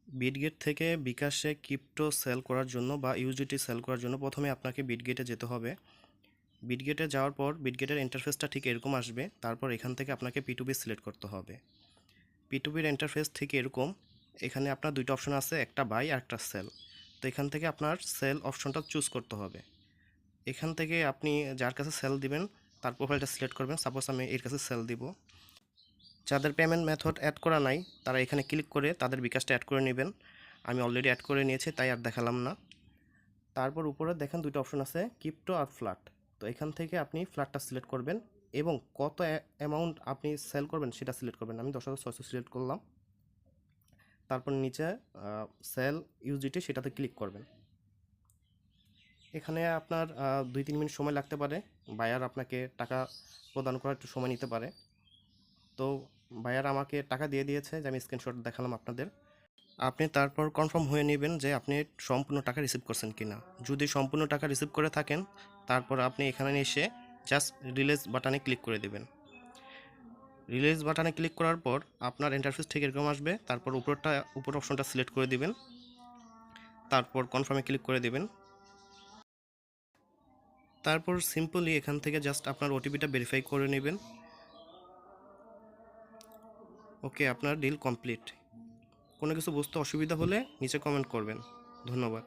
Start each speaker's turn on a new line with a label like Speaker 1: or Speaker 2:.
Speaker 1: Bitget থেকে বিকাশে crypto sell করার জন্য বা ইউজিটি সেল করার জন্য প্রথমে আপনাকে বিটগেটে যেতে হবে। বিটগেটে যাওয়ার পর বিটগেটের ইন্টারফেসটা ঠিক এরকম আসবে। তারপর এখান থেকে আপনাকে P2P সিলেক্ট করতে হবে। P2Pর ইন্টারফেস ঠিক এরকম। এখানে আপনার দুইটা অপশন আছে, একটা বাই আর একটা সেল। তো এখান থেকে আপনার সেল অপশনটা চুজ করতে হবে। এখান থেকে আপনি যার কাছে সেল দিবেন তার প্রোফাইলটা সিলেক্ট করবেন। সাপোজ আমি এর কাছে সেল দিব। যাদের পেমেন্ট মেথড অ্যাড করা নাই তারা এখানে ক্লিক করে তাদের বিকাশটা অ্যাড করে নেবেন। আমি অলরেডি অ্যাড করে নিয়েছি, তাই আর দেখালাম না। তারপর উপরে দেখেন দুটো অপশন আছে, ক্রিপ্টো আর ফ্ল্যাট। তো এখান থেকে আপনি ফ্ল্যাটটা সিলেক্ট করবেন এবং কত অ্যামাউন্ট আপনি সেল করবেন সেটা সিলেক্ট করবেন। আমি 10,600 সিলেক্ট করলাম। তারপর নিচে সেল ইউজিটি সেটাতে ক্লিক করবেন। এখানে আপনার 2-3 মিনিট সময় লাগতে পারে। বায়ার আপনাকে টাকা প্রদান করার একটু সময় নিতে পারে। তো বায়ার আমাকে টাকা দিয়ে দিয়েছে, যে আমি স্ক্রিনশট দেখালাম আপনাদের। আপনি তারপর কনফার্ম হয়ে নেবেন যে আপনি সম্পূর্ণ টাকা রিসিভ করছেন কিনা। যদি সম্পূর্ণ টাকা রিসিভ করে থাকেন তারপর আপনি এখানে এসে জাস্ট রিলিজ বাটনে ক্লিক করে দেবেন। রিলিজ বাটনে ক্লিক করার পর আপনার ইন্টারফেস ঠিক এরকম আসবে। তারপর উপর অপশনটা সিলেক্ট করে দিবেন, তারপর কনফার্মে ক্লিক করে দিবেন। তারপর সিম্পলি এখান থেকে জাস্ট আপনার ওটিপিটা ভেরিফাই করে নেবেন। ওকে, আপনার ডিল কমপ্লিট। কোনো কিছু বুঝতে অসুবিধা হলে নিচে কমেন্ট করবেন। ধন্যবাদ।